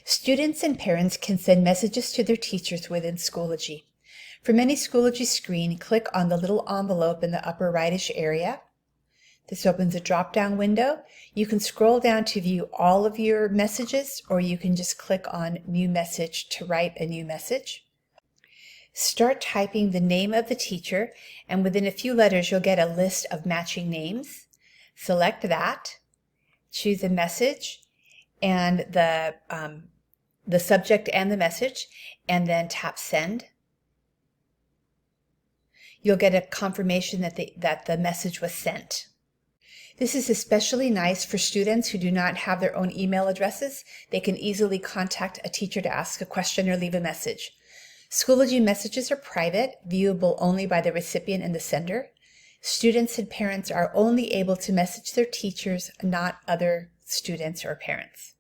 Students and parents can send messages to their teachers within Schoology. From any Schoology screen, click on the little envelope in the upper rightish area. This opens a drop-down window. You can scroll down to view all of your messages, or you can just click on New Message to write a new message. Start typing the name of the teacher, and within a few letters you'll get a list of matching names. Select that, choose a message, and the subject and the message, and then tap Send. You'll get a confirmation that the message was sent. This is especially nice for students who do not have their own email addresses. They can easily contact a teacher to ask a question or leave a message. Schoology messages are private, viewable only by the recipient and the sender. Students and parents are only able to message their teachers, not other students or parents.